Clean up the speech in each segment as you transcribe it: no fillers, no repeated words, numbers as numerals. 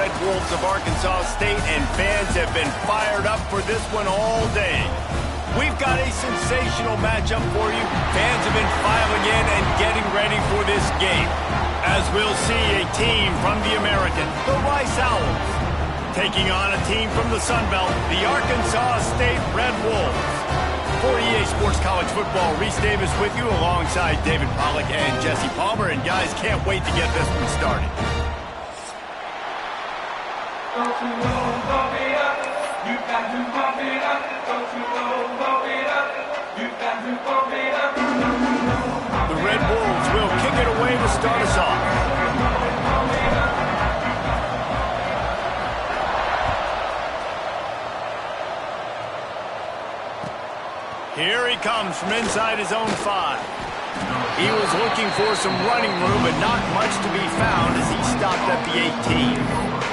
Red Wolves of Arkansas State, and fans have been fired up for this one all day. We've got a sensational matchup for you. Fans have been filing in and getting ready for this game, as we'll see a team from the American, the Rice Owls, taking on a team from the Sun Belt, the Arkansas State Red Wolves. For EA Sports College Football, Reese Davis with you alongside David Pollack and Jesse Palmer. And guys, can't wait to get this one started. Don't you know, bump it up. You got to bump it up. Don't you know, bump it up. You got to bump it up. The Red Wolves will kick it away to start us off. Here he comes from inside his own 5. He was looking for some running room, but not much to be found as he stopped at the 18.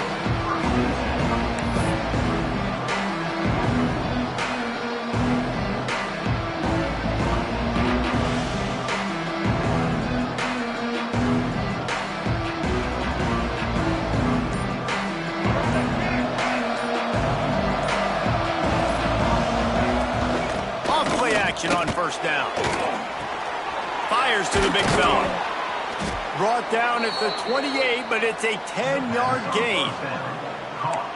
On first down. Fires to the big fella. Brought down at the 28, but it's a 10-yard gain.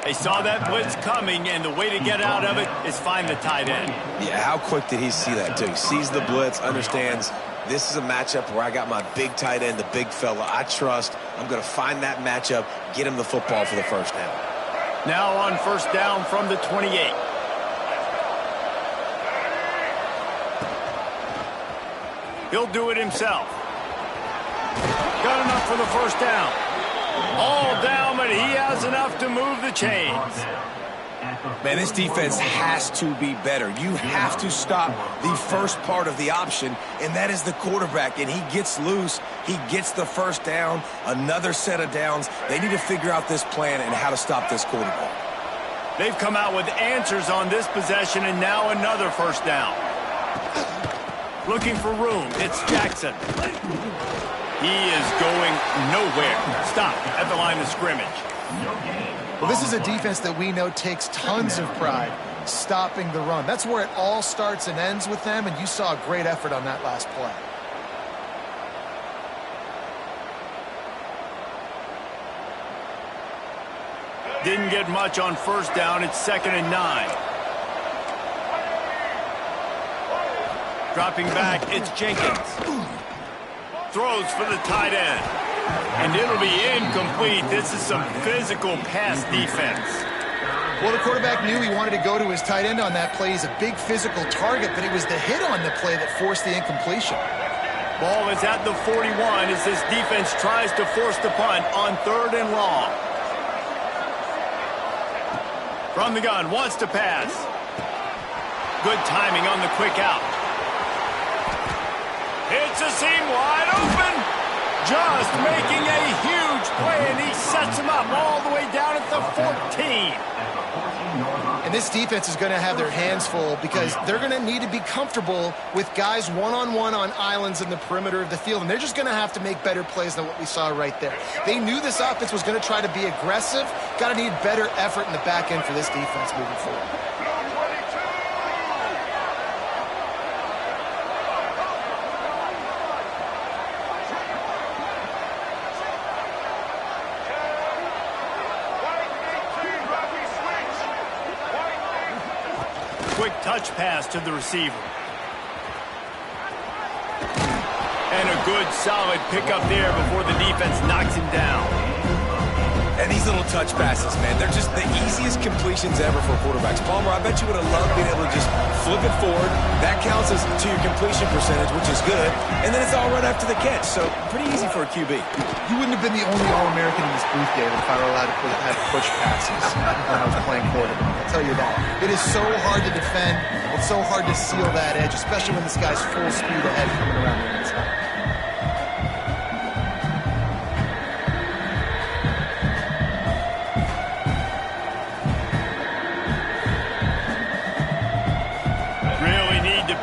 They saw that blitz coming, and the way to get out of it is find the tight end. Yeah, how quick did he see that, too? He sees the blitz, understands this is a matchup where I got my big tight end, the big fella. I trust. I'm going to find that matchup, get him the football for the first down. Now on first down from the 28. He'll do it himself. Got enough for the first down. All down, but he has enough to move the chains. Man, this defense has to be better. You have to stop the first part of the option, and that is the quarterback. And he gets loose. He gets the first down, another set of downs. They need to figure out this plan and how to stop this quarterback. They've come out with answers on this possession, and now another first down. Looking for room. It's Jackson. He is going nowhere. Stop at the line of scrimmage. Well, this is a defense that we know takes tons of pride stopping the run. That's where it all starts and ends with them, and you saw a great effort on that last play. Didn't get much on first down. It's 2nd and 9. Dropping back, it's Jenkins. Throws for the tight end. And it'll be incomplete. This is some physical pass defense. Well, the quarterback knew he wanted to go to his tight end on that play. He's a big physical target, but it was the hit on the play that forced the incompletion. Ball is at the 41 as this defense tries to force the punt on 3rd and long. From the gun, wants to pass. Good timing on the quick out. It's a seam wide open. Just making a huge play, and he sets him up all the way down at the 14. And this defense is going to have their hands full because they're going to need to be comfortable with guys one-on-one on islands in the perimeter of the field, and they're just going to have to make better plays than what we saw right there. They knew this offense was going to try to be aggressive. Got to need better effort in the back end for this defense moving forward. Quick touch pass to the receiver. And a good, solid pickup there before the defense knocks him down. And these little touch passes, man, they're just the easiest completions ever for quarterbacks. Palmer, I bet you would have loved being able to just flip it forward. That counts as to your completion percentage, which is good. And then it's all right after the catch, so pretty easy for a QB. You wouldn't have been the only All-American in this booth, David, if I were allowed to have push passes when I was playing quarterback. I'll tell you that. It is so hard to defend. It's so hard to seal that edge, especially when this guy's full speed ahead coming around the inside.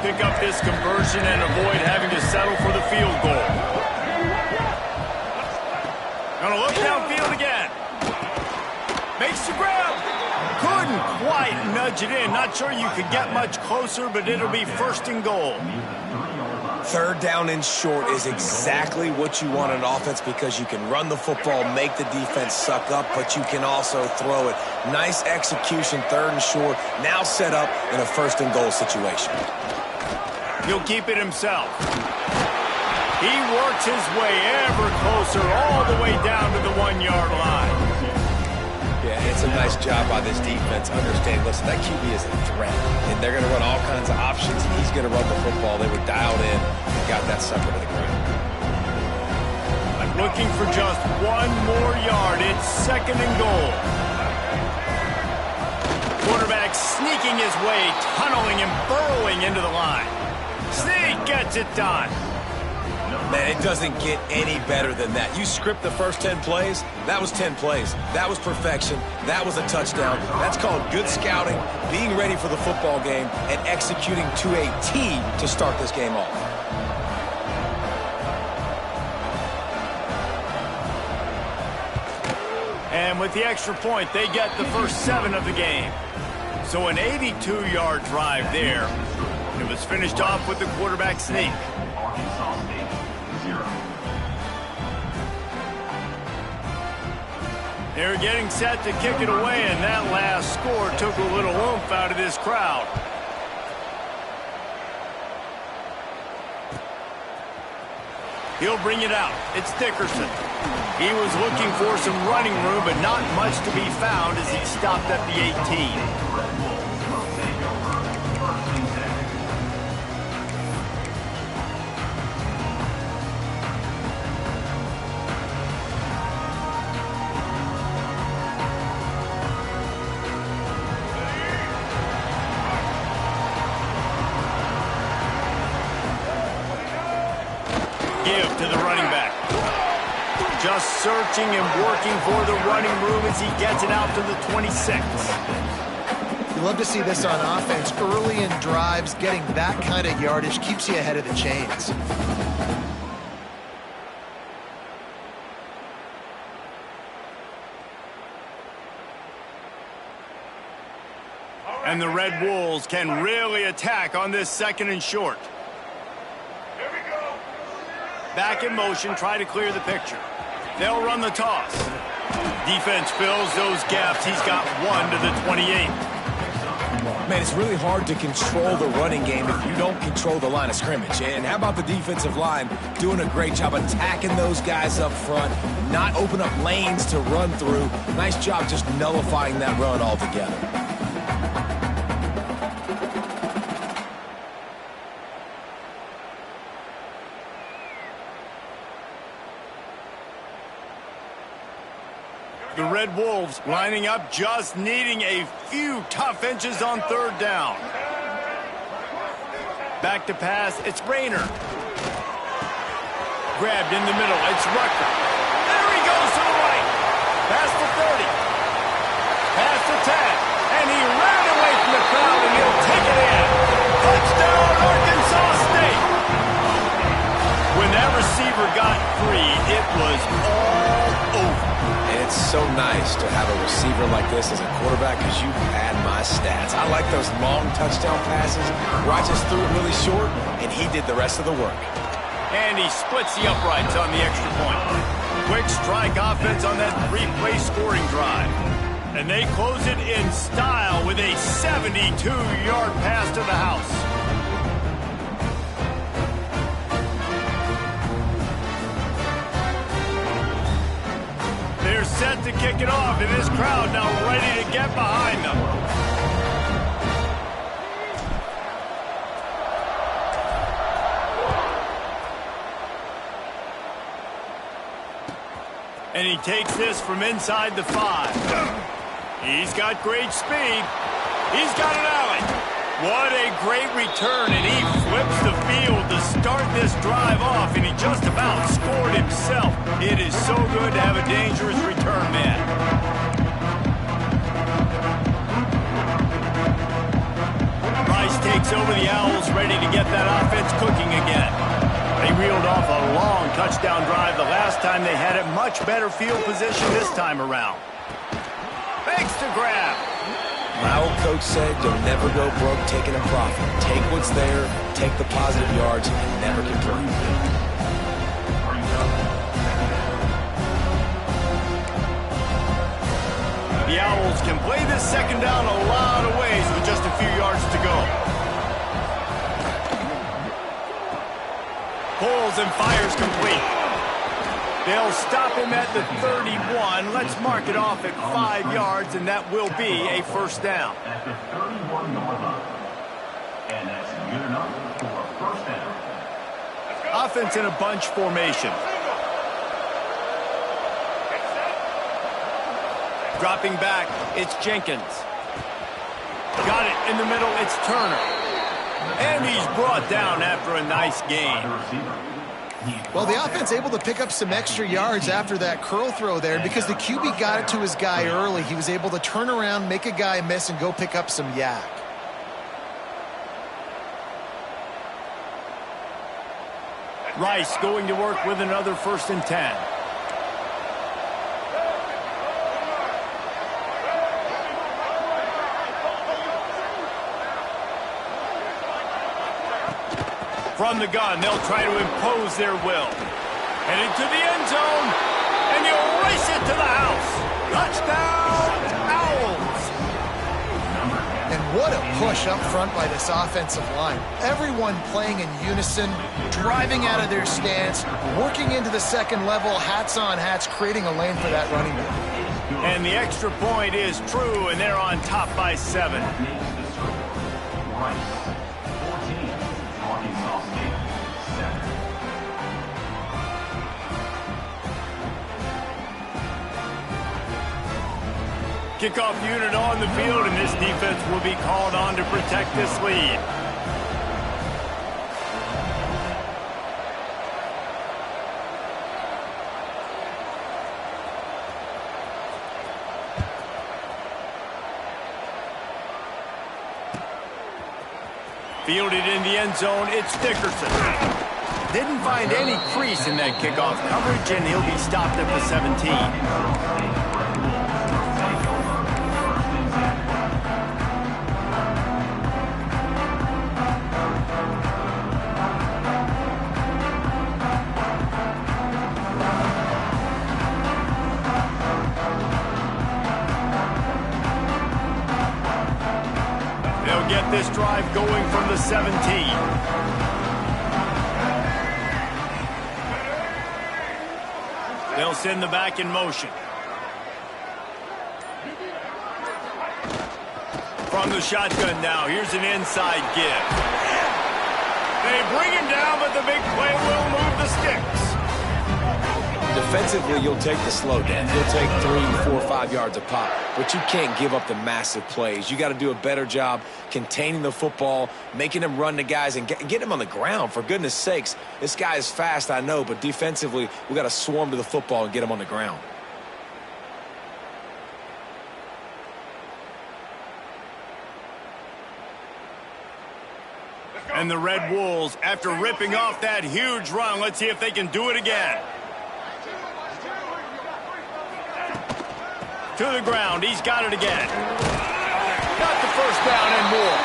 Pick up this conversion and avoid having to settle for the field goal. Gonna look downfield again. makes the grab. Couldn't quite nudge it in. Not sure you could get much closer, but it'll be 1st and goal. 3rd down and short is exactly what you want on offense because you can run the football, make the defense suck up, but you can also throw it. Nice execution, 3rd and short, now set up in a 1st and goal situation. He'll keep it himself. He works his way ever closer all the way down to the 1-yard line. Yeah, it's a nice job by this defense understanding, listen, that QB is a threat, and they're going to run all kinds of options, and he's going to run the football. They were dialed in and got that sucker to the ground. I'm looking for just 1 more yard. It's 2nd and goal. Quarterback sneaking his way, tunneling and burrowing into the line. Sneak gets it done. Man, it doesn't get any better than that. You script the first 10 plays, that was 10 plays. That was perfection. That was a touchdown. That's called good scouting, being ready for the football game, and executing to a T to start this game off. And with the extra point, they get the first 7 of the game. So an 82-yard drive there. It was finished off with the quarterback sneak. Arkansas State, 0. They're getting set to kick it away, and that last score took a little oomph out of this crowd. He'll bring it out. It's Dickerson. He was looking for some running room, but not much to be found as he stopped at the 18. Give to the running back. Just searching and working for the running room as he gets it out to the 26. You love to see this on offense. Early in drives, getting that kind of yardage keeps you ahead of the chains. And the Red Wolves can really attack on this 2nd and short. Back in motion, try to clear the picture. They'll run the toss. Defense fills those gaps. He's got 1 to the 28. Man, it's really hard to control the running game if you don't control the line of scrimmage. And how about the defensive line doing a great job attacking those guys up front, not open up lanes to run through. Nice job just nullifying that run altogether. The Red Wolves lining up, just needing a few tough inches on 3rd down. Back to pass, it's Rayner. Grabbed in the middle, it's Rucker. There he goes to the right. Past the 30. Past the 10. And he ran away from the crowd, and he'll take it in. Touchdown, Arkansas State. When that receiver got free, it was all over. It's so nice to have a receiver like this as a quarterback because you had my stats. I like those long touchdown passes where I just threw it really short and he did the rest of the work. And he splits the uprights on the extra point. Quick strike offense on that 3-play scoring drive. And they close it in style with a 72-yard pass to the house. They're set to kick it off, and this crowd now ready to get behind them. And he takes this from inside the 5. He's got great speed. He's got an alley. What a great return, and he flips the field to start this drive off, and he just about scored himself. It is so good to have a dangerous return man. Rice takes over the Owls, ready to get that offense cooking again. They reeled off a long touchdown drive the last time they had it. Much better field position this time around. They makes the grab. My old coach said you'll never go broke taking a profit. Take what's there, take the positive yards, and never complain. The Owls can play this second down a lot of ways with just a few yards to go. Pulls and fires complete. They'll stop him at the 31. Let's mark it off at 5 yards, and that will be a first down. At the 31-yard line. And that's good enough for a first down. Offense in a bunch formation. Dropping back, it's Jenkins. Got it in the middle, it's Turner. And he's brought down after a nice gain. Well, the offense able to pick up some extra yards after that curl throw there because the QB got it to his guy early. He was able to turn around, make a guy miss, and go pick up some yak. Rice going to work with another 1st and 10. From the gun, they'll try to impose their will. Headed to the end zone, and you race it to the house. Touchdown, Owls. And what a push up front by this offensive line. Everyone playing in unison, driving out of their stance, working into the second level, hats on hats, creating a lane for that running back. And the extra point is true, and they're on top by 7. Kickoff unit on the field, and this defense will be called on to protect this lead. Fielded in the end zone, it's Dickerson. Didn't find any crease in that kickoff coverage, and he'll be stopped at the 17. Get this drive going from the 17. They'll send the back in motion. From the shotgun now, here's an inside give. They bring him down, but the big play will move the sticks. Defensively, you'll take the slow down. You'll take 3, 4, 5 yards a pop, but you can't give up the massive plays. You got to do a better job containing the football, making them run the guys, and get him on the ground. For goodness sakes, this guy is fast, I know, but defensively, we got to swarm to the football and get him on the ground. And the Red Wolves, after ripping off that huge run, let's see if they can do it again. To the ground, he's got it again. Got the first down and more.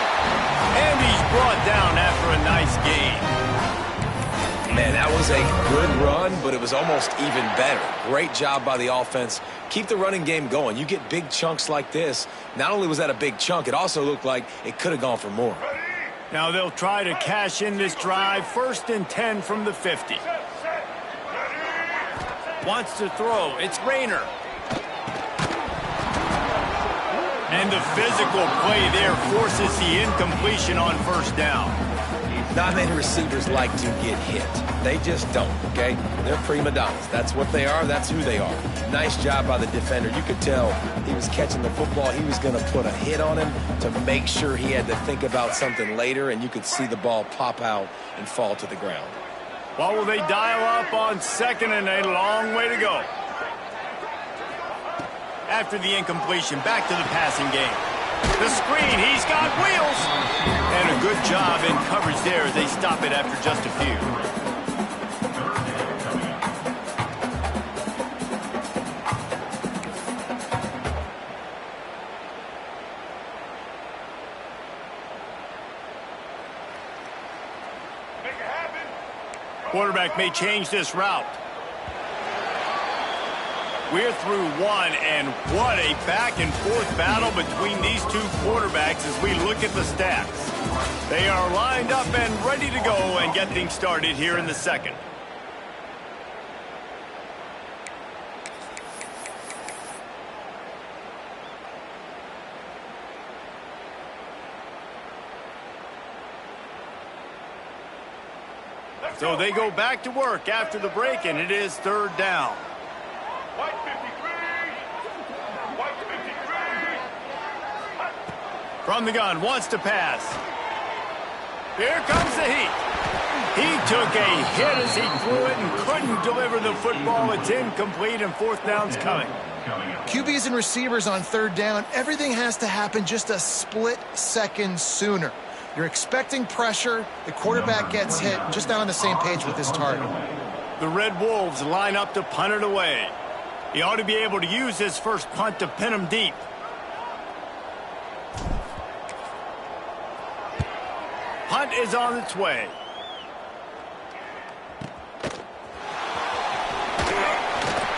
And he's brought down after a nice gain. Man, that was a good run, but it was almost even better. Great job by the offense. Keep the running game going. You get big chunks like this. Not only was that a big chunk, it also looked like it could have gone for more. Now they'll try to cash in this drive. 1st and 10 from the 50. Wants to throw. It's Rayner. And the physical play there forces the incompletion on 1st down. Not many receivers like to get hit. They just don't, okay? They're prima donnas. That's what they are. That's who they are. Nice job by the defender. You could tell he was catching the football. He was going to put a hit on him to make sure he had to think about something later, and you could see the ball pop out and fall to the ground. Well, will they dial up on 2nd and a long way to go? After the incompletion, back to the passing game. The screen, he's got wheels. And a good job in coverage there as they stop it after just a few. Quarterback may change this route. We're through one, and what a back-and-forth battle between these two quarterbacks as we look at the stats. They are lined up and ready to go and get things started here in the second. So they go back to work after the break, and it is third down. White 53. White 53. From the gun, wants to pass. Here comes the heat. He took a hit as he threw it and couldn't deliver the football. It's incomplete, and fourth down's coming. QBs and receivers on third down, everything has to happen just a split second sooner. You're expecting pressure. The quarterback gets hit. Just not on the same page with his target. The Red Wolves line up to punt it away. He ought to be able to use his first punt to pin him deep. Punt is on its way.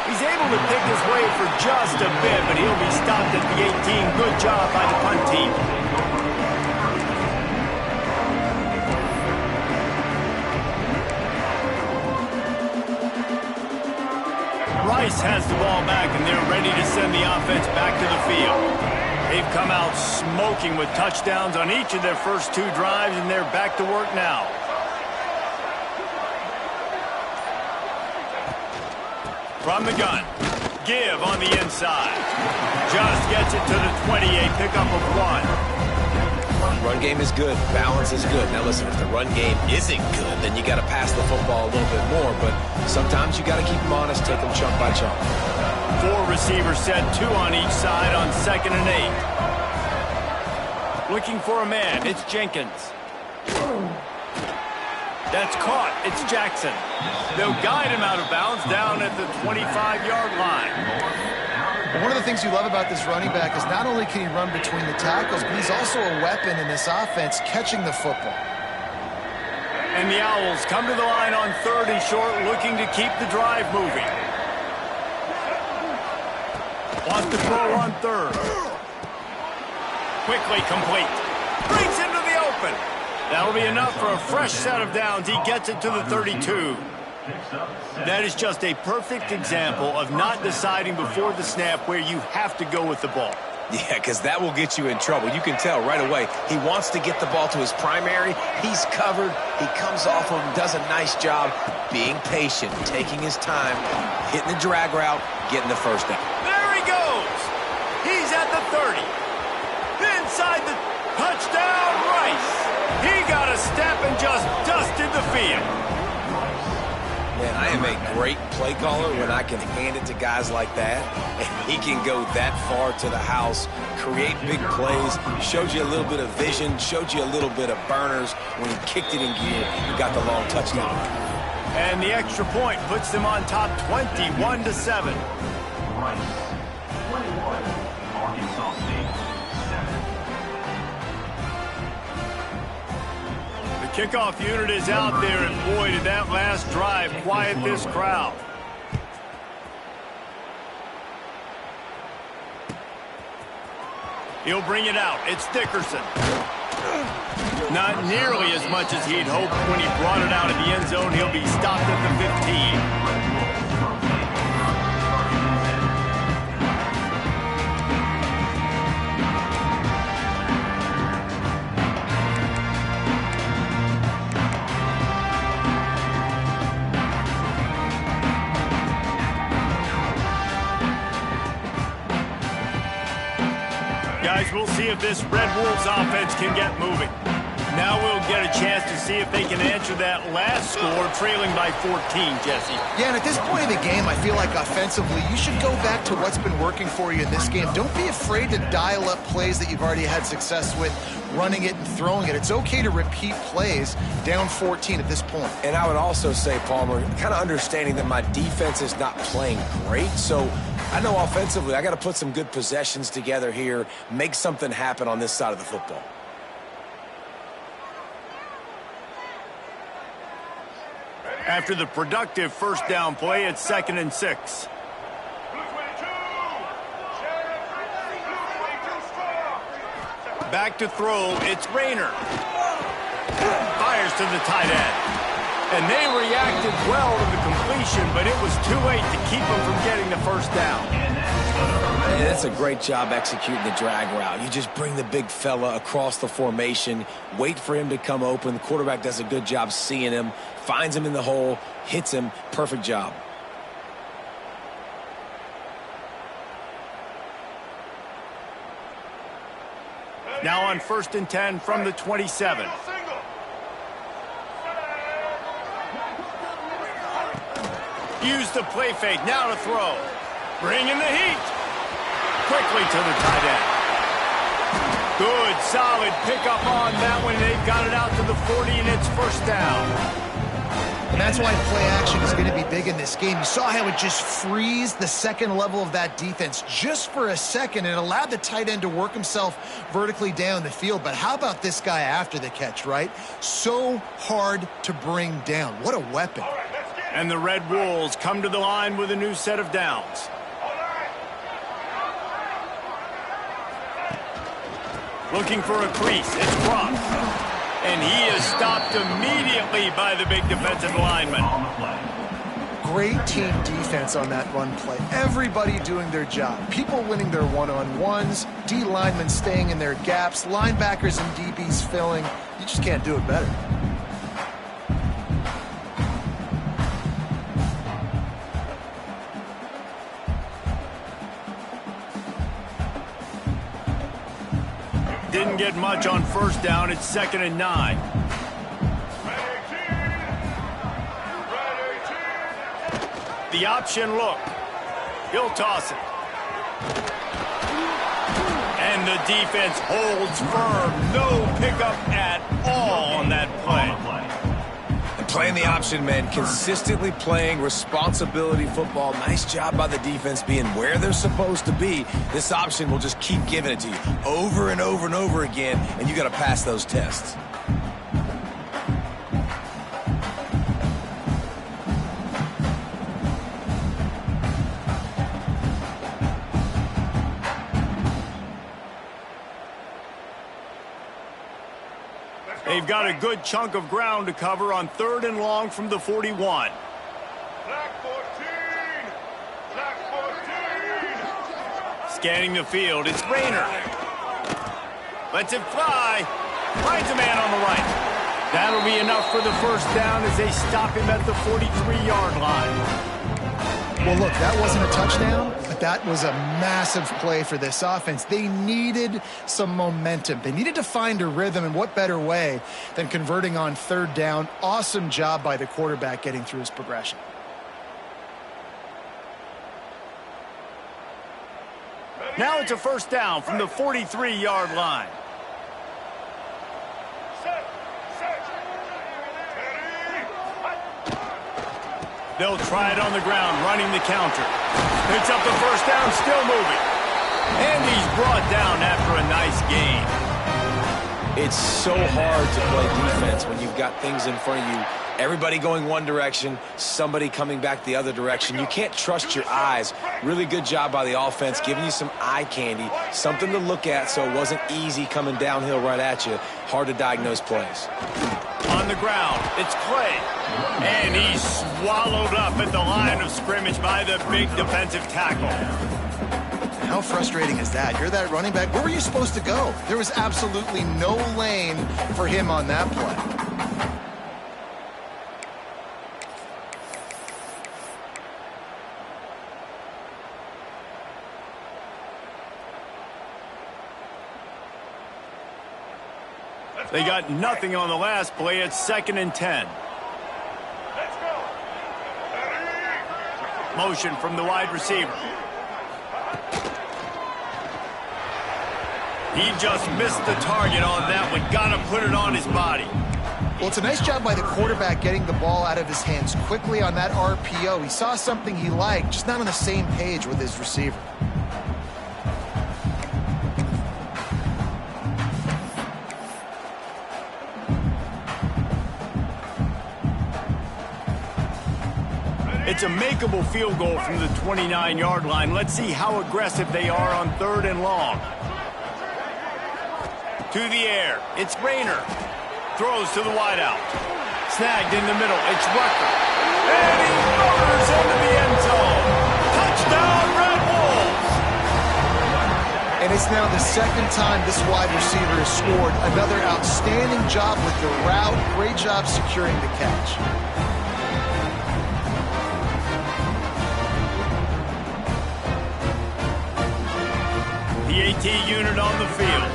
He's able to pick his way for just a bit, but he'll be stopped at the 18. Good job by the punt team. Rice has the ball back, and they're ready to send the offense back to the field. They've come out smoking with touchdowns on each of their first two drives, and they're back to work now. From the gun, give on the inside. Just gets it to the 28, pickup of one. Run game is good. Balance is good. Now listen, if the run game isn't good, then you got to pass the football a little bit more. But sometimes you got to keep them honest, take them chunk by chunk. Four receivers set, two on each side on 2nd and 8. Looking for a man. It's Jenkins. That's caught. It's Jackson. They'll guide him out of bounds down at the 25-yard line. One of the things you love about this running back is not only can he run between the tackles, but he's also a weapon in this offense catching the football. And the Owls come to the line on 3rd and short, looking to keep the drive moving. Wants to throw on 3rd. Quickly complete. Breaks into the open. That'll be enough for a fresh set of downs. He gets it to the 32. That is just a perfect example of not deciding before the snap where you have to go with the ball. Yeah, because that will get you in trouble. You can tell right away he wants to get the ball to his primary. He's covered. He comes off of him, does a nice job being patient, taking his time, hitting the drag route, getting the first down. There he goes. He's at the 30. Inside the touchdown, Rice. He got a step and just dusted the field. Man, I am a great play caller when I can hand it to guys like that, and he can go that far to the house, create big plays, showed you a little bit of vision, showed you a little bit of burners. When he kicked it in gear, he got the long touchdown. And the extra point puts them on top 21-7. Kickoff unit is out there, and boy, did that last drive quiet this crowd. He'll bring it out. It's Dickerson. Not nearly as much as he'd hoped when he brought it out of the end zone. He'll be stopped at the 15. Guys, we'll see if this Red Wolves offense can get moving. Now we'll get a chance to see if they can answer that last score, trailing by 14, Jesse. Yeah, and at this point in the game, I feel like offensively, you should go back to what's been working for you in this game. Don't be afraid to dial up plays that you've already had success with, running it and throwing it. It's okay to repeat plays down 14 at this point. And I would also say, Palmer, kind of understanding that my defense is not playing great, so I know offensively I got to put some good possessions together here, make something happen on this side of the football. After the productive first down play, it's 2nd and 6. Back to throw, it's Rayner. Fires to the tight end. And they reacted well to the completion, but it was too late to keep them from getting the first down. Yeah, that's a great job executing the drag route. You just bring the big fella across the formation, wait for him to come open. The quarterback does a good job seeing him, finds him in the hole, hits him. Perfect job. Now on 1st and 10 from the 27. Use the play fake, now to throw. Bring in the heat. Quickly to the tight end. Good, solid pickup on that one. They've got it out to the 40, and it's first down. And that's why play action is going to be big in this game. You saw how it just frees the second level of that defense just for a second. It allowed the tight end to work himself vertically down the field. But how about this guy after the catch, right? So hard to bring down. What a weapon. And the Red Wolves come to the line with a new set of downs. Looking for a crease. It's Cross. And he is stopped immediately by the big defensive lineman. Great team defense on that run play. Everybody doing their job. People winning their one-on-ones, D linemen staying in their gaps, linebackers and DBs filling. You just can't do it better. Didn't get much on first down. It's 2nd and 9. The option look. He'll toss it. And the defense holds firm. No pickup at all on that play. Playing the option, man, consistently playing responsibility football. Nice job by the defense being where they're supposed to be. This option will just keep giving it to you over and over and over again, and you got to pass those tests. They've got a good chunk of ground to cover on 3rd and long from the 41. Black 14! Black 14! Scanning the field, it's Rayner. Lets it fly. Finds a man on the right. That'll be enough for the first down as they stop him at the 43-yard line. Well, look, that wasn't a touchdown, but that was a massive play for this offense. They needed some momentum. They needed to find a rhythm, and what better way than converting on 3rd down. Awesome job by the quarterback getting through his progression. Now it's a first down from the 43-yard line. They'll try it on the ground, running the counter. Picks up the first down, still moving. And he's brought down after a nice gain. It's so hard to play defense when you've got things in front of you. Everybody going one direction, somebody coming back the other direction. You can't trust your eyes. Really good job by the offense, giving you some eye candy, something to look at so it wasn't easy coming downhill right at you. Hard to diagnose plays. On the ground, it's Clay. And he's swallowed up at the line of scrimmage by the big defensive tackle. How frustrating is that? You're that running back. Where were you supposed to go? There was absolutely no lane for him on that play. They got nothing on the last play. It's 2nd and 10. Let's go! Motion from the wide receiver. He just missed the target on that one. Got to put it on his body. Well, it's a nice job by the quarterback getting the ball out of his hands quickly on that RPO. He saw something he liked, just not on the same page with his receiver. It's a makeable field goal from the 29-yard line. Let's see how aggressive they are on 3rd and long. To the air. It's Rayner. Throws to the wideout. Snagged in the middle. It's Rucker. And he motors into the end zone. Touchdown, Red Wolves! And it's now the 2nd time this wide receiver has scored. Another outstanding job with the route. Great job securing the catch. The AT unit on the field.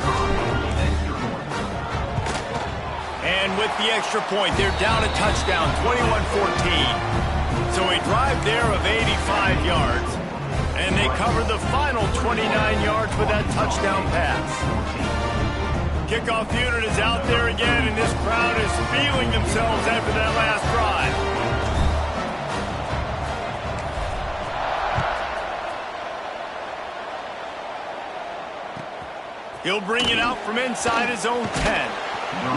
And with the extra point, they're down a touchdown, 21-14. So a drive there of 85 yards. And they cover the final 29 yards with that touchdown pass. Kickoff unit is out there again, and this crowd is feeling themselves after that last drive. He'll bring it out from inside his own 10.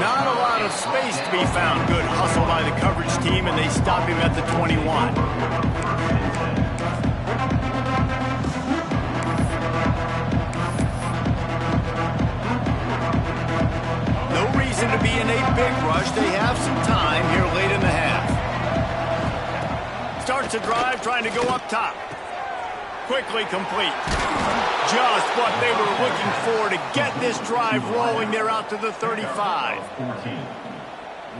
Not a lot of space to be found. Good hustle by the coverage team, and they stop him at the 21. No reason to be in a big rush. They have some time here late in the half. Starts a drive trying to go up top. Quickly complete. Just what they were looking for to get this drive rolling. They're out to the 35.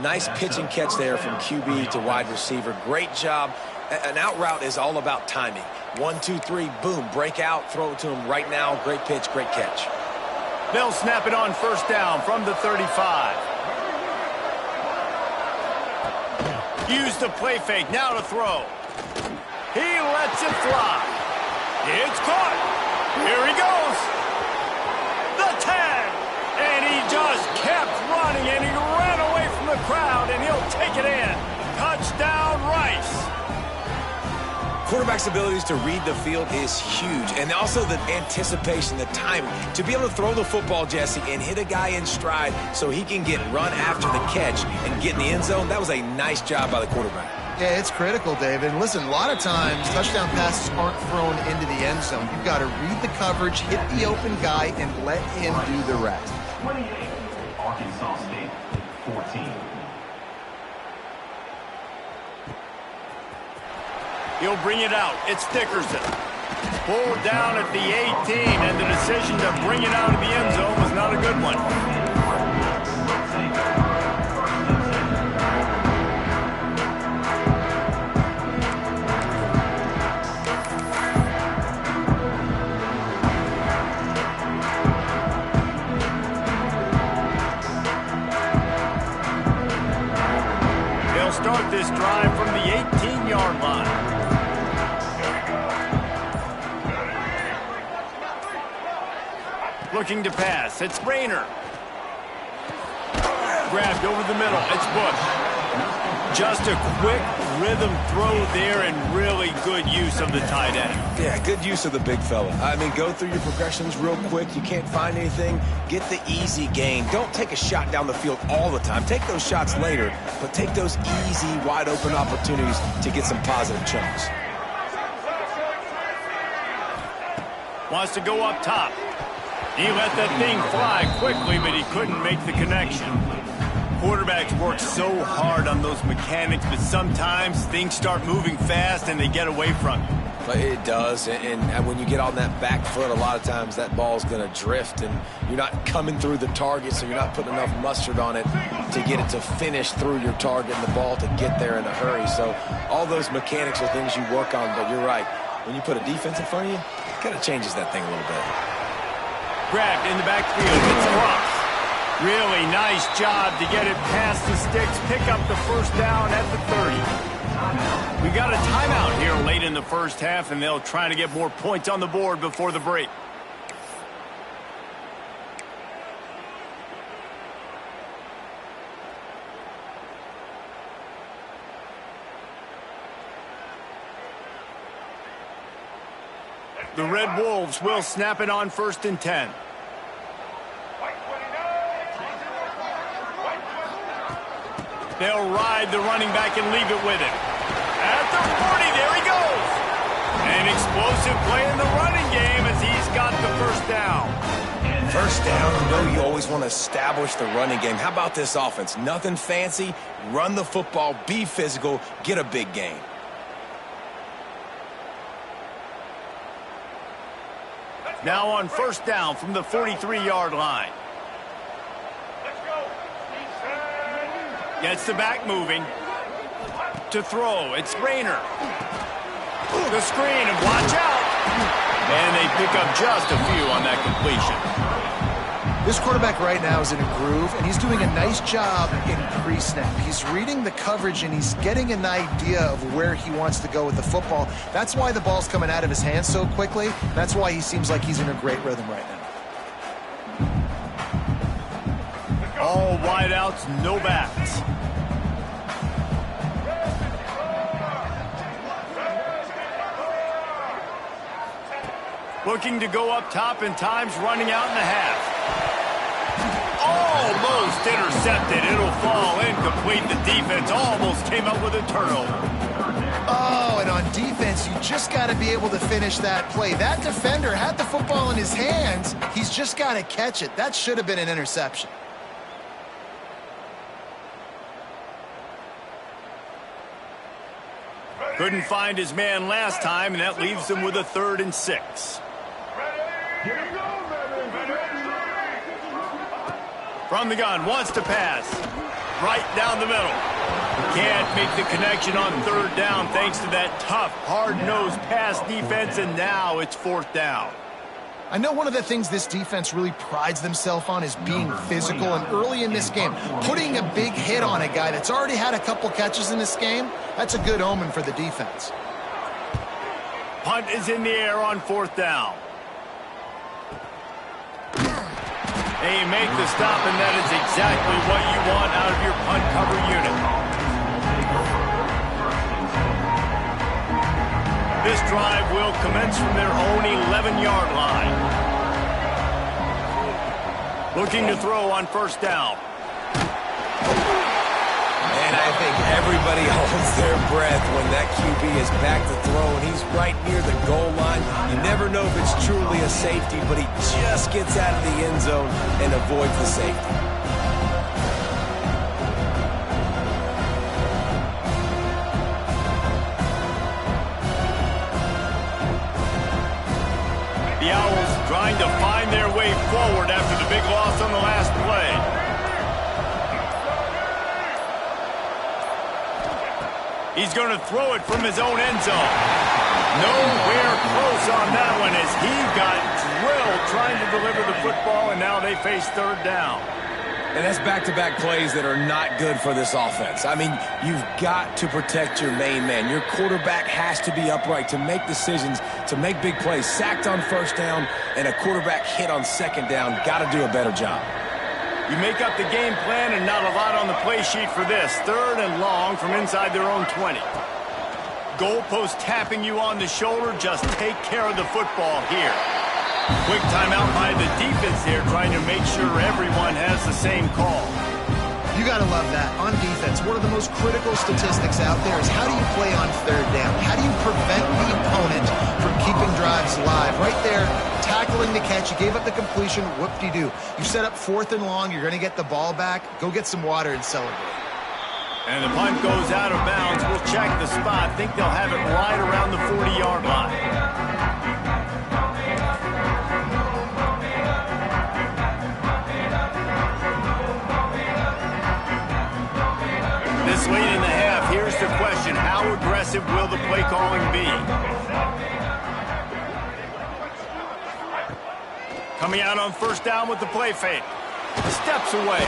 Nice pitch and catch there from QB to wide receiver. Great job. An out route is all about timing. 1, 2, 3, boom, break out, throw it to him right now. Great pitch, great catch. They'll snap it on 1st down from the 35. Use the play fake, now to throw. He lets it fly. It's caught. Here he goes. The 10. And he just kept running, and he ran away from the crowd, and he'll take it in. Touchdown, Rice. Quarterback's abilities to read the field is huge, and also the anticipation, the timing. To be able to throw the football, Jesse, and hit a guy in stride so he can get run after the catch and get in the end zone, that was a nice job by the quarterback. Yeah, it's critical, David. And listen, a lot of times touchdown passes aren't thrown into the end zone. You've got to read the coverage, hit the open guy, and let him do the rest. 28, Arkansas State, 14. He'll bring it out. It's Dickerson. Pulled down at the 18, and the decision to bring it out of the end zone was not a good one. They'll start this drive from the 18-yard line. Looking to pass. It's Rayner. Grabbed over the middle. It's Bush. Just a quick rhythm throw there and really good use of the tight end. Yeah, good use of the big fella. I mean, go through your progressions real quick. You can't find anything. Get the easy gain. Don't take a shot down the field all the time. Take those shots later, but take those easy, wide open opportunities to get some positive chunks. Wants to go up top. He let that thing fly quickly, but he couldn't make the connection. Quarterbacks work so hard on those mechanics, but sometimes things start moving fast and they get away from you. But it does, and when you get on that back foot, a lot of times that ball's going to drift, and you're not coming through the target, so you're not putting enough mustard on it to get it to finish through your target and the ball to get there in a hurry. So all those mechanics are things you work on, but you're right. When you put a defense in front of you, it kind of changes that thing a little bit. Grabbed in the backfield. It's Cross. Really nice job to get it past the sticks. Pick up the 1st down at the 30. We got a timeout here late in the first half, and they'll try to get more points on the board before the break. The Red Wolves will snap it on 1st and 10. They'll ride the running back and leave it with him. At the 40, there An explosive play in the running game as he's got the first down. First down, you know you always want to establish the running game. How about this offense? Nothing fancy. Run the football, be physical, get a big gain. Now on first down from the 43-yard line. Gets the back moving. To throw, it's Rayner. The screen, and watch out. And they pick up just a few on that completion. This quarterback right now is in a groove, and he's doing a nice job in pre-snap. He's reading the coverage, and he's getting an idea of where he wants to go with the football. That's why the ball's coming out of his hands so quickly. That's why he seems like he's in a great rhythm right now. All wideouts, no backs. Looking to go up top, and time's running out in the half. Almost intercepted. It'll fall incomplete. The defense almost came up with a turnover. Oh, and on defense, you just got to be able to finish that play. That defender had the football in his hands. He's just got to catch it. That should have been an interception. Couldn't find his man last time, and that leaves him with a 3rd and 6. From the gun, wants to pass. Right down the middle. Can't make the connection on 3rd down thanks to that tough, hard-nosed pass defense, and now it's 4th down. I know one of the things this defense really prides themselves on is being physical, and early in this game, putting a big hit on a guy that's already had a couple catches in this game, that's a good omen for the defense. Punt is in the air on 4th down. They make the stop, and that is exactly what you want out of your punt cover unit. This drive will commence from their own 11-yard line. Looking to throw on 1st down. And I think everybody holds their breath when that QB is back to throw, and he's right near the goal line. You never know if it's truly a safety, but he just gets out of the end zone and avoids the safety. The Owls trying to find their way forward after the big loss on the last play. He's going to throw it from his own end zone. Nowhere close on that one as he got drilled trying to deliver the football, and now they face 3rd down. And that's back-to-back plays that are not good for this offense. I mean, you've got to protect your main man. Your quarterback has to be upright to make decisions, to make big plays. Sacked on 1st down and a quarterback hit on 2nd down. Got to do a better job. You make up the game plan, and not a lot on the play sheet for this. 3rd and long from inside their own 20. Goalpost tapping you on the shoulder. Just take care of the football here. Quick timeout by the defense here, trying to make sure everyone has the same call. You got to love that. On defense, one of the most critical statistics out there is how do you play on 3rd down? How do you prevent the opponent from keeping drives alive? Right there, tackling the catch. You gave up the completion. Whoop-de-doo. You set up 4th and long. You're going to get the ball back. Go get some water and celebrate. And the punt goes out of bounds. We'll check the spot. Think they'll have it right around the 40-yard line. This late in the half, here's the question. How aggressive will the play calling be? Coming out on 1st down with the play fake. Steps away.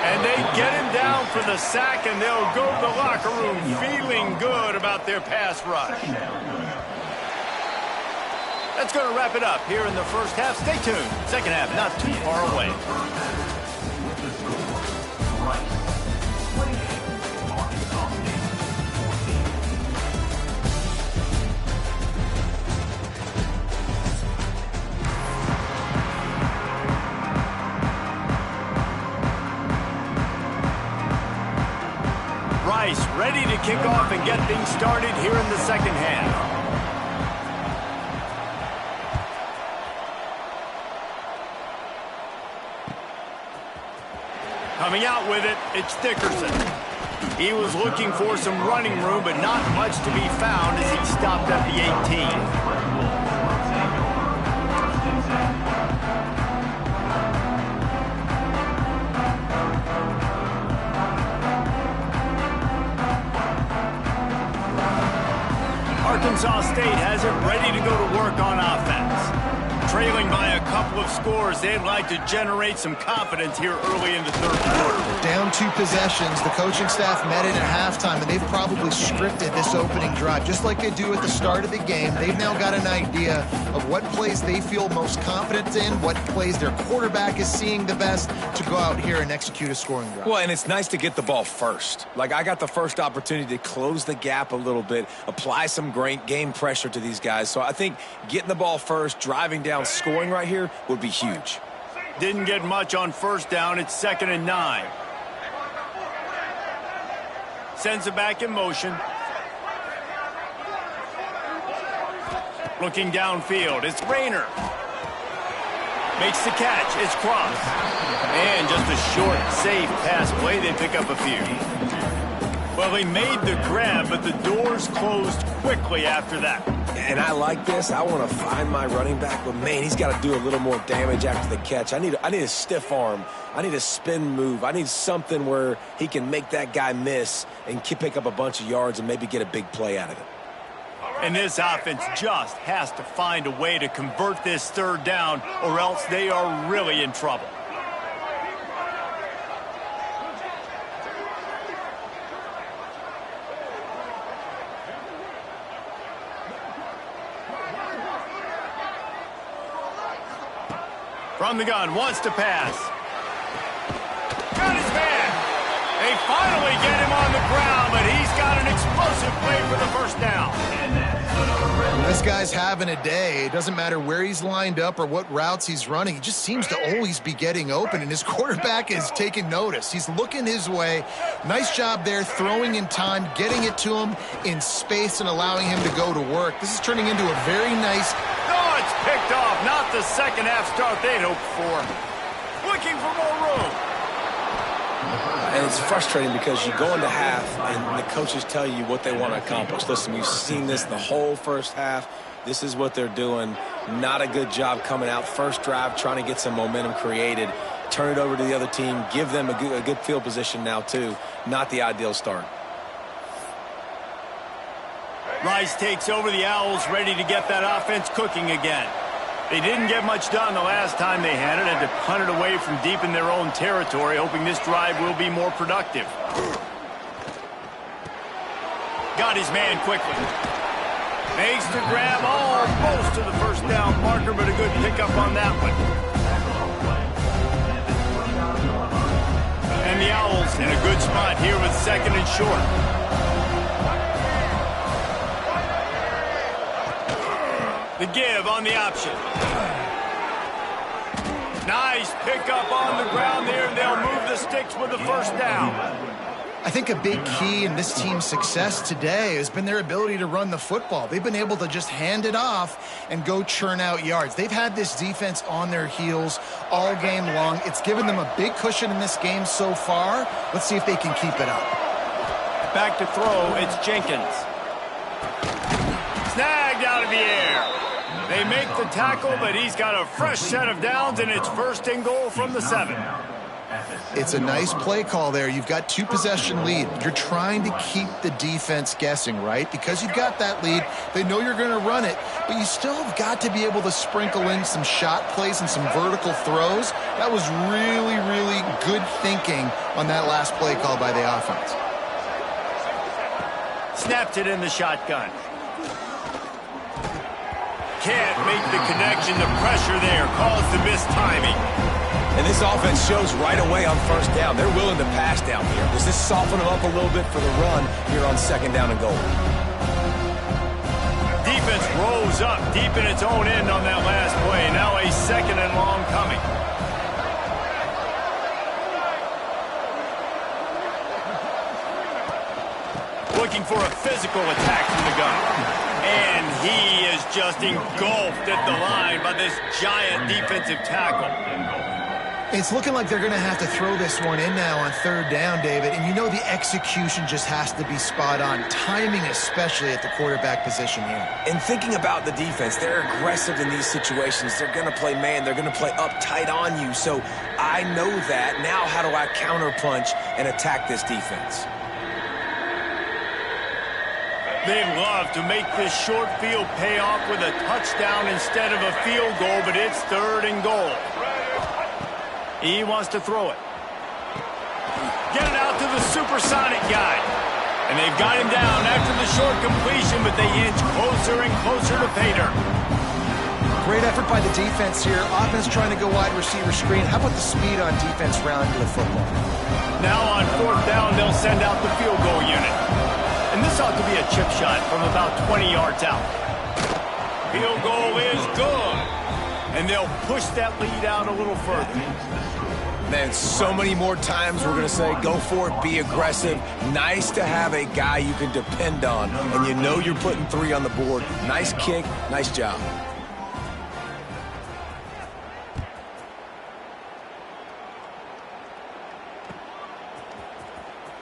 And they get him down for the sack, and they'll go to the locker room feeling good about their pass rush. That's going to wrap it up here in the first half. Stay tuned. Second half, not too far away. Rice ready to kick off and get things started here in the second half. Coming out with it, it's Dickerson. He was looking for some running room, but not much to be found as he stopped at the 18. Arkansas State has it ready to go to work on offense. Trailing by a couple of scores, they'd like to generate some confidence here early in the third quarter. Down 2 possessions, the coaching staff met in at halftime, and they've probably scripted this opening drive. Just like they do at the start of the game, they've now got an idea of what plays they feel most confident in, what plays their quarterback is seeing the best to go out here and execute a scoring drive. Well, and it's nice to get the ball first. Like, I got the first opportunity to close the gap a little bit, apply some great game pressure to these guys. So I think getting the ball first, driving down, scoring right here would be huge. Didn't get much on first down. It's 2nd and 9. Sends it back in motion. Looking downfield. It's Rayner. Makes the catch. It's Cross. And just a short, safe pass play. They pick up a few. Well, he made the grab, but the doors closed quickly after that. And I like this. I want to find my running back, but, man, he's got to do a little more damage after the catch. I need a stiff arm. I need a spin move. I need something where he can make that guy miss and pick up a bunch of yards and maybe get a big play out of it. And this offense just has to find a way to convert this third down, or else they are really in trouble. From the gun, wants to pass. Got his man. They finally get him on the ground, but he's got an explosive play for the first down. This guy's having a day. It doesn't matter where he's lined up or what routes he's running. He just seems to always be getting open, and his quarterback is taking notice. He's looking his way. Nice job there, throwing in time, getting it to him in space and allowing him to go to work. This is turning into a very nice... Oh, it's picked off. Not the second half start they'd hoped for. Looking for more room. And it's frustrating because you go into half and the coaches tell you what they want to accomplish. Listen, we've seen this the whole first half. This is what they're doing. Not a good job coming out first drive, trying to get some momentum created. Turn it over to the other team. Give them a good field position now, too. Not the ideal start. Rice takes over. The Owls ready to get that offense cooking again. They didn't get much done the last time they had it. Had to punt it away from deep in their own territory, hoping this drive will be more productive. Got his man quickly. Makes the grab almost to the first down marker, but a good pickup on that one. And the Owls in a good spot here with 2nd and short. The give on the option. Nice pickup on the ground there, and they'll move the sticks with the first down. I think a big key in this team's success today has been their ability to run the football. They've been able to just hand it off and go churn out yards. They've had this defense on their heels all game long. It's given them a big cushion in this game so far. Let's see if they can keep it up. Back to throw, it's Jenkins. Snagged out of the air. They make the tackle, but he's got a fresh set of downs, and it's 1st and goal from the 7. It's a nice play call there. You've got 2-possession lead. You're trying to keep the defense guessing, right? Because you've got that lead. They know you're going to run it, but you still have got to be able to sprinkle in some shot plays and some vertical throws. That was really, really good thinking on that last play call by the offense. Snapped it in the shotgun. Can't make the connection. The pressure there caused the mistiming. And this offense shows right away on first down. They're willing to pass down here. Does this soften them up a little bit for the run here on 2nd down and goal? Defense rose up deep in its own end on that last play. Now a 2nd and long coming. Looking for a physical attack from the gun. And he is just engulfed at the line by this giant defensive tackle. It's looking like they're going to have to throw this one in now on third down, David. And you know the execution just has to be spot on. Timing especially at the quarterback position here. And thinking about the defense, they're aggressive in these situations. They're going to play man. They're going to play up tight on you. So I know that. Now how do I counterpunch and attack this defense? They'd love to make this short field pay off with a touchdown instead of a field goal, but it's 3rd and goal. He wants to throw it. Get it out to the supersonic guy. And they've got him down after the short completion, but they inch closer and closer to pay dirt. Great effort by the defense here. Offense trying to go wide receiver screen. How about the speed on defense rounding to the football? Now on 4th down, they'll send out the field goal unit. And this ought to be a chip shot from about 20 yards out. Field goal is good. And they'll push that lead out a little further. Man, so many more times we're going to say, go for it, be aggressive. Nice to have a guy you can depend on, and you know you're putting 3 on the board. Nice kick, nice job.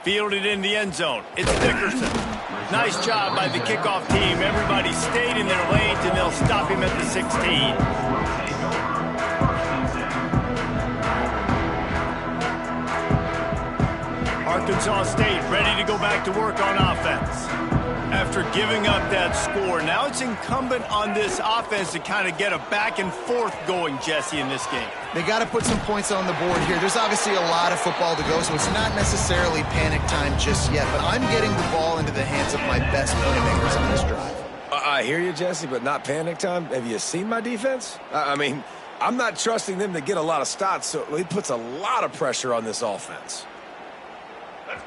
Fielded in the end zone. It's Dickerson. Nice job by the kickoff team. Everybody stayed in their lanes, and they'll stop him at the 16. Arkansas State ready to go back to work on offense. After giving up that score, now it's incumbent on this offense to kind of get a back and forth going, Jesse, in this game. They got to put some points on the board here. There's obviously a lot of football to go, so it's not necessarily panic time just yet, but I'm getting the ball into the hands of my best playmakers on this drive. I hear you, Jesse, but not panic time. Have you seen my defense? I mean, I'm not trusting them to get a lot of stops, so it puts a lot of pressure on this offense.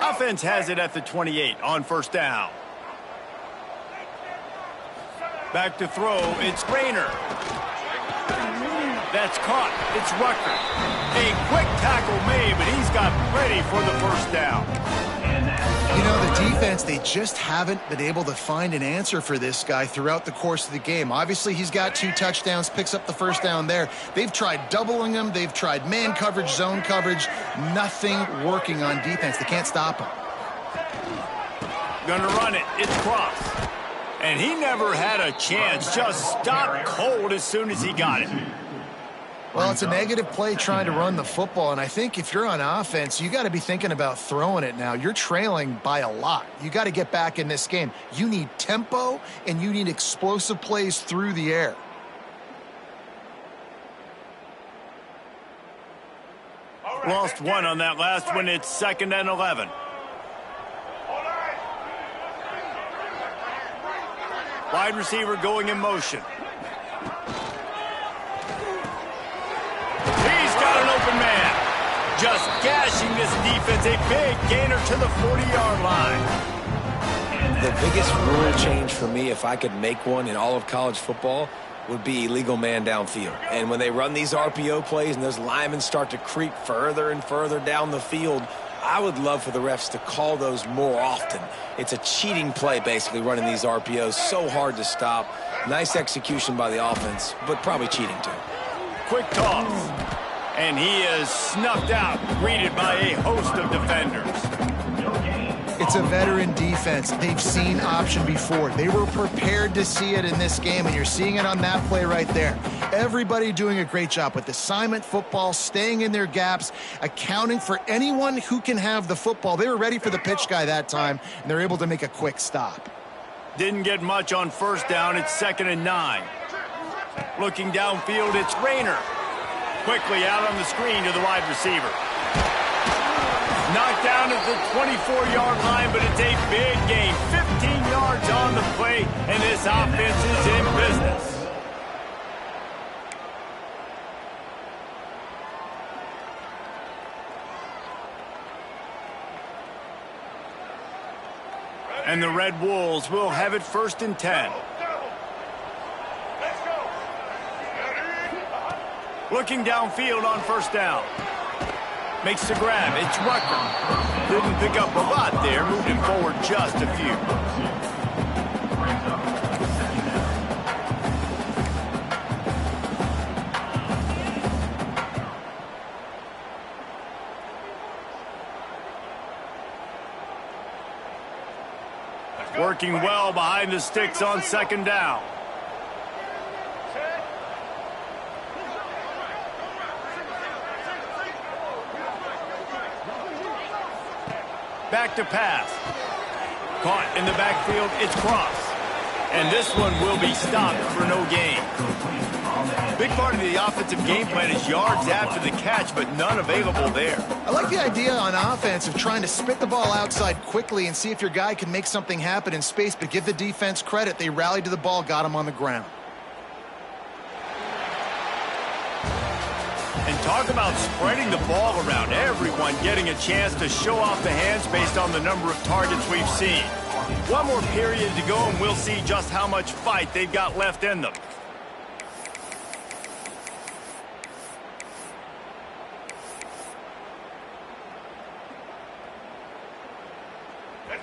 Offense has it at the 28 on 1st down. Back to throw, it's Rayner. That's caught, it's Rucker. A quick tackle made, but he's got plenty for the 1st down. You know, the defense, they just haven't been able to find an answer for this guy throughout the course of the game. Obviously, he's got 2 touchdowns, picks up the 1st down there. They've tried doubling him. They've tried man coverage, zone coverage. Nothing working on defense. They can't stop him. Gonna run it. It's Cross. And he never had a chance. Just stopped cold as soon as he got it. Well, it's a negative play trying to run the football, and I think if you're on offense, you got to be thinking about throwing it now. You're trailing by a lot. You got to get back in this game. You need tempo, and you need explosive plays through the air. Lost 1 on that last one. It's 2nd and 11. Wide receiver going in motion. He's got an open man. Just gashing this defense. A big gainer to the 40-yard line. The biggest rule change for me, if I could make one in all of college football, would be illegal man downfield. And when they run these RPO plays and those linemen start to creep further and further down the field, I would love for the refs to call those more often. It's a cheating play, basically, running these RPOs. So hard to stop. Nice execution by the offense, but probably cheating, too. Quick toss. And he is snuffed out, greeted by a host of defenders. It's a veteran defense. They've seen option before. They were prepared to see it in this game, and you're seeing it on that play right there. Everybody doing a great job with assignment football, staying in their gaps, accounting for anyone who can have the football. They were ready for the pitch guy that time, and they're able to make a quick stop. Didn't get much on 1st down. It's 2nd and 9. Looking downfield, it's Rayner. Quickly out on the screen to the wide receiver. Knocked down at the 24-yard line, but it's a big gain. 15 yards on the play, and this offense is in business. And the Red Wolves will have it 1st and 10. Looking downfield on 1st down. Makes the grab. It's Rucker. Didn't pick up a lot there. Moved him forward just a few. Working well behind the sticks on second down. Back to pass. Caught in the backfield, it's Cross. And this one will be stopped for no gain. Big part of the offensive game plan is yards after the catch, but none available there. I like the idea on offense of trying to spit the ball outside quickly and see if your guy can make something happen in space, but give the defense credit. They rallied to the ball, got him on the ground. And talk about spreading the ball around. Everyone getting a chance to show off the hands based on the number of targets we've seen. One more period to go, and we'll see just how much fight they've got left in them.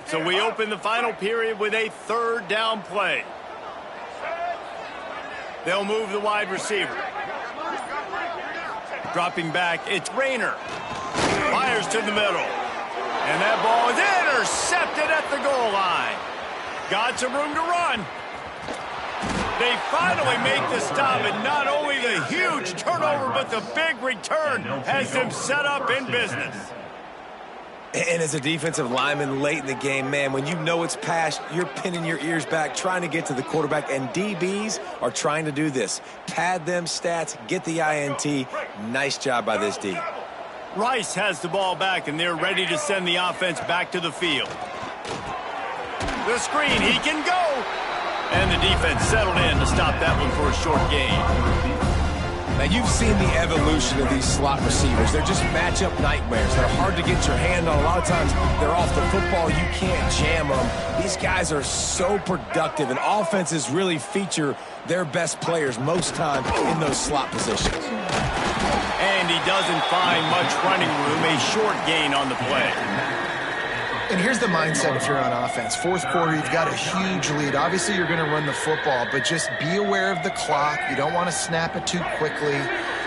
So we open the final period with a third down play. They'll move the wide receiver. Dropping back, it's Rayner. Fires to the middle. And that ball is intercepted at the goal line. Got some room to run. They finally make the stop, and not only the huge turnover, but the big return has them set up in business. And as a defensive lineman late in the game, man, when you know it's past, you're pinning your ears back, trying to get to the quarterback, and DBs are trying to do this. Pad them stats, get the INT. Nice job by this D. Rice has the ball back, and they're ready to send the offense back to the field. The screen, he can go. And the defense settled in to stop that one for a short gain. Now, you've seen the evolution of these slot receivers. They're just matchup nightmares. They're hard to get your hand on. A lot of times, they're off the football. You can't jam them. These guys are so productive, and offenses really feature their best players most time in those slot positions. And he doesn't find much running room. A short gain on the play. And here's the mindset if you're on offense. Fourth quarter, you've got a huge lead. Obviously, you're going to run the football, but just be aware of the clock. You don't want to snap it too quickly.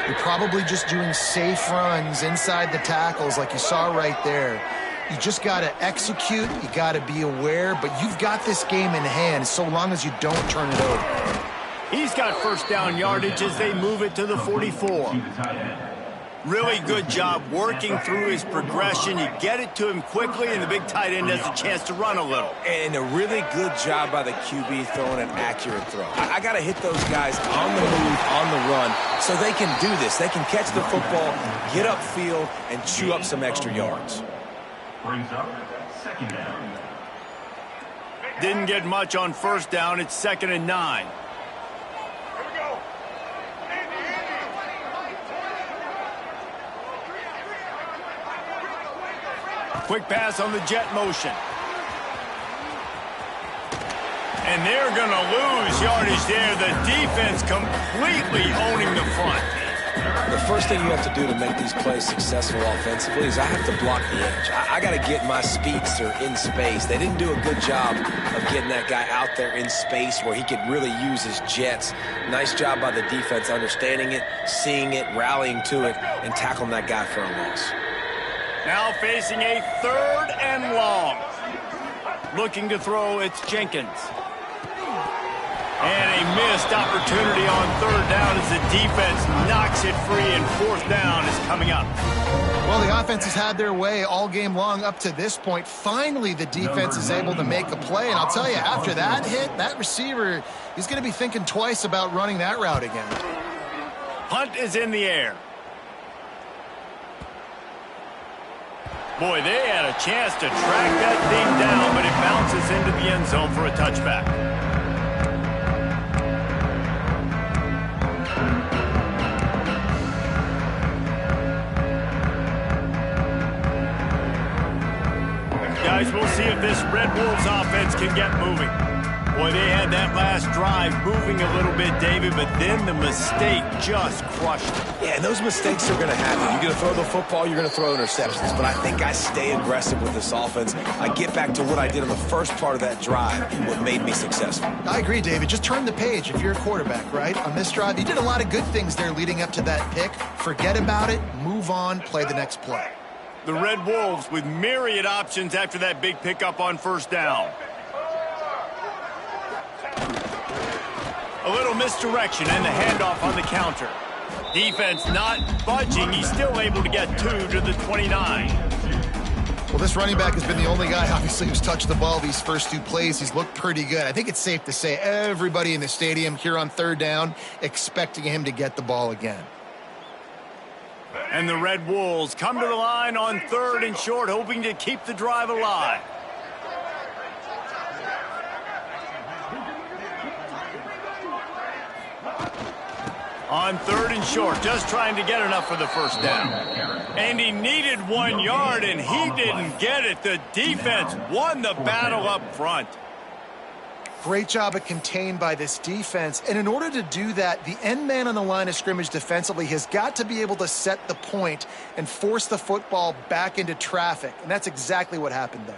You're probably just doing safe runs inside the tackles like you saw right there. You just got to execute. You got to be aware, but you've got this game in hand so long as you don't turn it over. He's got first down yardage as they move it to the 44. Really good job working through his progression. You get it to him quickly, and the big tight end has a chance to run a little. And a really good job by the QB throwing an accurate throw. I got to hit those guys on the move, on the run, so they can do this. They can catch the football, get upfield, and chew up some extra yards. Brings up second down. Didn't get much on first down. It's 2nd and 9. Quick pass on the jet motion. And they're going to lose yardage there. The defense completely owning the front. The first thing you have to do to make these plays successful offensively is I have to block the edge. I got to get my speedster in space. They didn't do a good job of getting that guy out there in space where he could really use his jets. Nice job by the defense understanding it, seeing it, rallying to it, and tackling that guy for a loss. Now facing a 3rd and long. Looking to throw, it's Jenkins. And a missed opportunity on 3rd down as the defense knocks it free, and 4th down is coming up. Well, the offense has had their way all game long up to this point. Finally, the defense is able to make a play. And I'll tell you, after that hit, that receiver, he's going to be thinking twice about running that route again. Punt is in the air. Boy, they had a chance to track that thing down, but it bounces into the end zone for a touchback. Guys, we'll see if this Red Wolves offense can get moving. Boy, they had that last drive moving a little bit, David, but then the mistake just crushed it. Yeah, and those mistakes are going to happen. You're going to throw the football, you're going to throw interceptions. But I think I stay aggressive with this offense. I get back to what I did on the first part of that drive, what made me successful. I agree, David. Just turn the page if you're a quarterback, right? On this drive, you did a lot of good things there leading up to that pick. Forget about it, move on, play the next play. The Red Wolves with myriad options after that big pickup on 1st down. A little misdirection and the handoff on the counter. Defense not budging. He's still able to get 2 to the 29. Well, this running back has been the only guy, obviously, who's touched the ball these first 2 plays. He's looked pretty good. I think it's safe to say everybody in the stadium here on 3rd down expecting him to get the ball again. And the Red Wolves come to the line on 3rd and short, hoping to keep the drive alive. On 3rd and short, just trying to get enough for the first down. And he needed 1 yard, and he didn't get it. The defense won the battle up front. Great job of contained by this defense. And in order to do that, the end man on the line of scrimmage defensively has got to be able to set the point and force the football back into traffic. And that's exactly what happened there.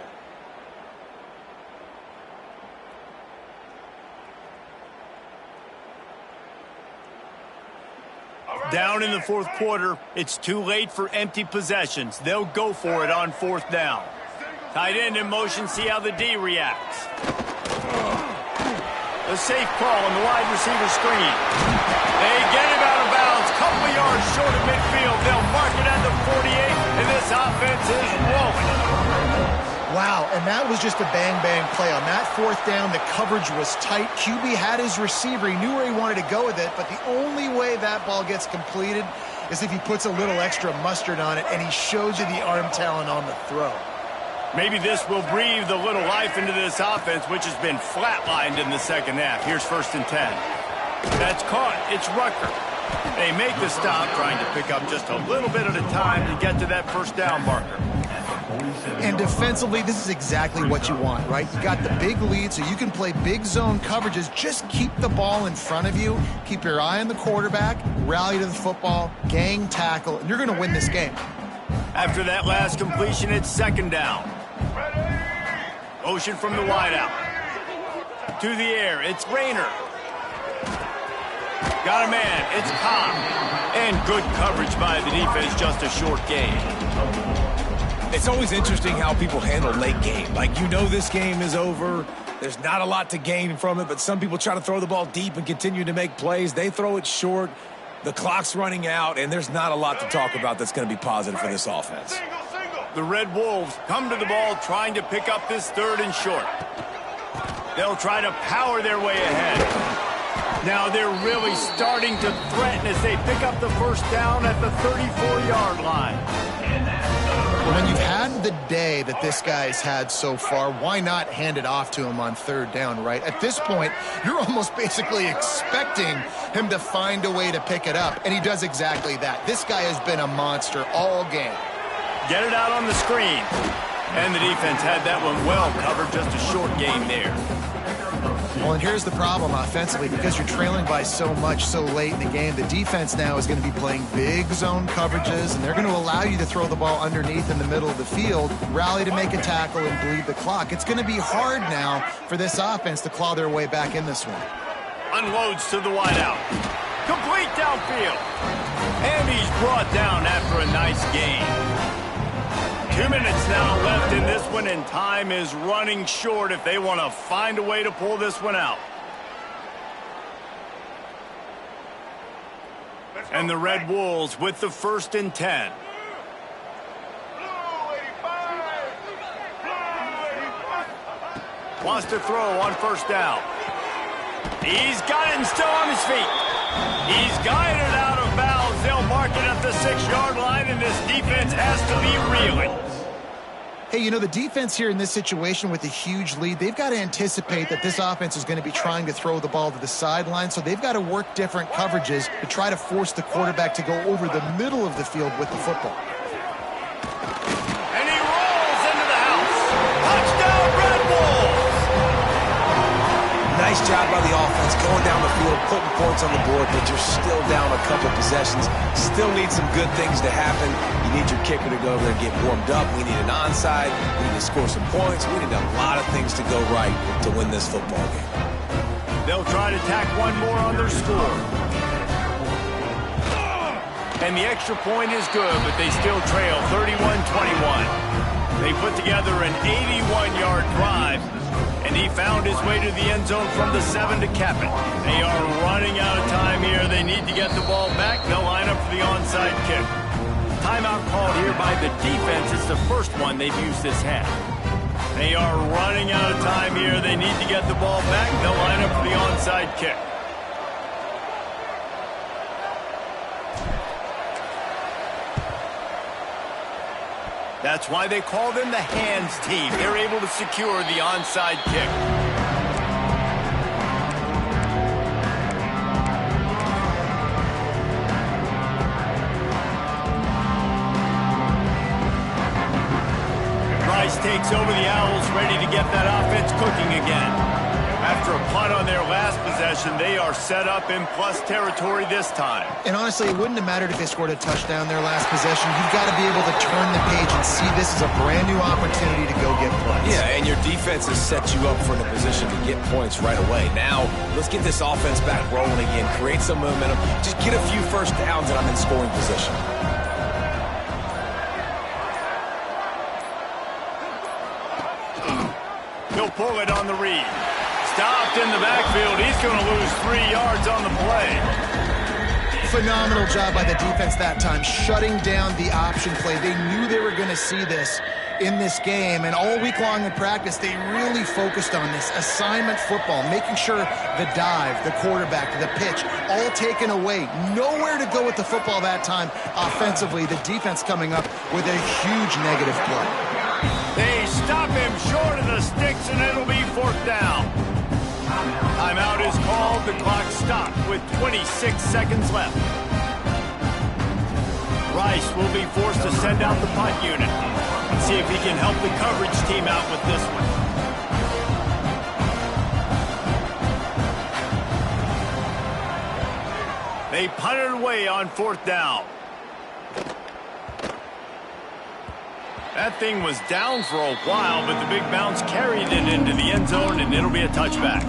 Down in the 4th quarter, it's too late for empty possessions. They'll go for it on 4th down. Tight end in motion, see how the D reacts. A safe call on the wide receiver screen. They get him out of bounds, couple yards short of midfield. They'll mark it at the 48, and this offense is rolling. Wow, and that was just a bang-bang play. On that 4th down, the coverage was tight. QB had his receiver. He knew where he wanted to go with it, but the only way that ball gets completed is if he puts a little extra mustard on it, and he shows you the arm talent on the throw. Maybe this will breathe a little life into this offense, which has been flatlined in the 2nd half. Here's 1st and 10. That's caught. It's Rucker. They make the stop, trying to pick up just a little bit at a time to get to that 1st down marker. And defensively, this is exactly what you want, right? You got the big lead, so you can play big zone coverages. Just keep the ball in front of you. Keep your eye on the quarterback. Rally to the football. Gang tackle. And you're going to win this game. After that last completion, it's 2nd down. Motion from the wideout. To the air, it's Rayner. Got a man, it's Cobb. And good coverage by the defense, just a short gain. It's always interesting how people handle late game. Like, you know this game is over. There's not a lot to gain from it, but some people try to throw the ball deep and continue to make plays. They throw it short. The clock's running out, and there's not a lot to talk about that's going to be positive for this offense. The Red Wolves come to the ball trying to pick up this 3rd and short. They'll try to power their way ahead. Now they're really starting to threaten as they pick up the 1st down at the 34-yard line. When you've had the day that this guy's had so far, why not hand it off to him on 3rd down, right? At this point, you're almost basically expecting him to find a way to pick it up, and he does exactly that. This guy has been a monster all game. Get it out on the screen. And the defense had that one well covered, just a short gain there. Well, and here's the problem offensively. Because you're trailing by so much so late in the game, the defense now is going to be playing big zone coverages, and they're going to allow you to throw the ball underneath in the middle of the field, rally to make a tackle, and bleed the clock. It's going to be hard now for this offense to claw their way back in this one. Unloads to the wideout. Complete downfield. And he's brought down after a nice gain. 2 minutes now left in this one, and time is running short if they want to find a way to pull this one out. And the Red Wolves with the 1st and 10. Wants to throw on 1st down. He's got it and still on his feet. He's guided out of bounds. They'll mark it at the 6-yard line, and this defense has to be reeling. Hey, you know, the defense here in this situation with a huge lead, they've got to anticipate that this offense is going to be trying to throw the ball to the sideline, so they've got to work different coverages to try to force the quarterback to go over the middle of the field with the football. And he rolls into the house. Touchdown, Red Wolves! Nice job by the offense going down the field, putting points on the board, but you're still down a couple possessions. Still need some good things to happen. You need your kicker to go over there and get warmed up. We need an onside. We need to score some points. We need a lot of things to go right to win this football game. They'll try to tack one more on their score. And the extra point is good, but they still trail 31-21. They put together an 81-yard drive, and he found his way to the end zone from the 7 to cap it. They are running out of time here. They need to get the ball back. They'll line up for the onside kick. Timeout called here by the defense. It's the first one they've used this half. They are running out of time here. They need to get the ball back. They'll line up for the onside kick. That's why they call them the hands team. They're able to secure the onside kick. Rice takes over the Owls, ready to get that offense cooking again. After a punt on their last possession, they are set up in plus territory this time. And honestly, it wouldn't have mattered if they scored a touchdown their last possession. You've got to be able to turn the page and see this is a brand new opportunity to go get points. Yeah, and your defense has set you up for the position to get points right away. Now, let's get this offense back rolling again, create some momentum, just get a few first downs, and I'm in scoring position. He'll pull it on the read. Stopped in the backfield. He's going to lose 3 yards on the play. Phenomenal job by the defense that time, shutting down the option play. They knew they were going to see this in this game, and all week long in practice, they really focused on this assignment football, making sure the dive, the quarterback, the pitch, all taken away. Nowhere to go with the football that time offensively. The defense coming up with a huge negative play. They stop him short of the sticks, and it'll be 4th down. Timeout is called. The clock stopped with 26 seconds left. Rice will be forced to send out the punt unit. Let's see if he can help the coverage team out with this one. They punted away on 4th down. That thing was down for a while, but the big bounce carried it into the end zone, and it'll be a touchback.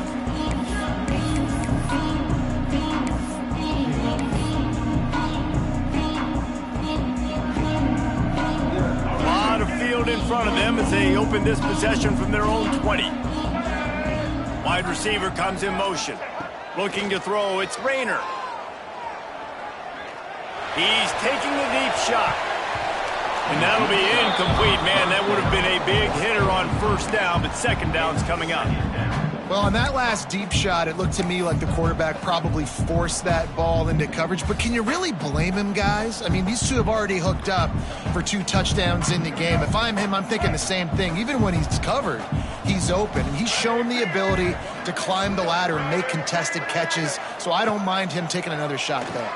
A lot of field in front of them as they open this possession from their own 20. Wide receiver comes in motion. Looking to throw, it's Rayner. He's taking a deep shot. And that'll be incomplete, man. That would have been a big hitter on 1st down, but 2nd down's coming up. Well, on that last deep shot, it looked to me like the quarterback probably forced that ball into coverage. But can you really blame him, guys? I mean, these two have already hooked up for 2 touchdowns in the game. If I'm him, I'm thinking the same thing. Even when he's covered, he's open. And he's shown the ability to climb the ladder and make contested catches. So I don't mind him taking another shot there.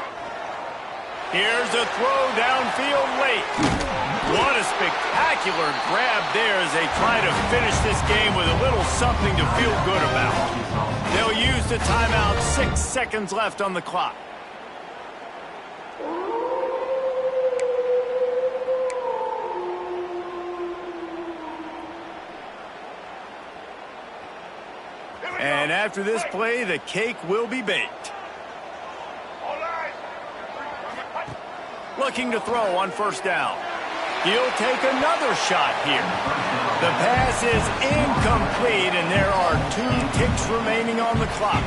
Here's a throw downfield late. What a spectacular grab there as they try to finish this game with a little something to feel good about. They'll use the timeout. 6 seconds left on the clock. And after this play, the cake will be baked. Looking to throw on 1st down. He'll take another shot here. The pass is incomplete, and there are 2 ticks remaining on the clock.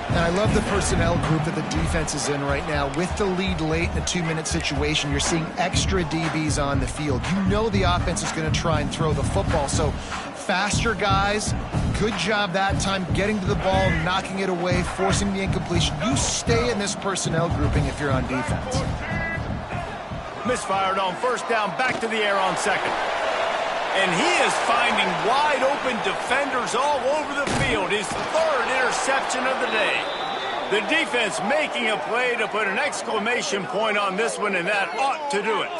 And I love the personnel group that the defense is in right now. With the lead late in a 2-minute situation, you're seeing extra DBs on the field. You know the offense is going to try and throw the football. So faster guys, good job that time getting to the ball, knocking it away, forcing the incompletion. You stay in this personnel grouping if you're on defense. Misfired on 1st down, back to the air on 2nd. And he is finding wide open defenders all over the field. His 3rd interception of the day. The defense making a play to put an exclamation point on this one, and that ought to do it.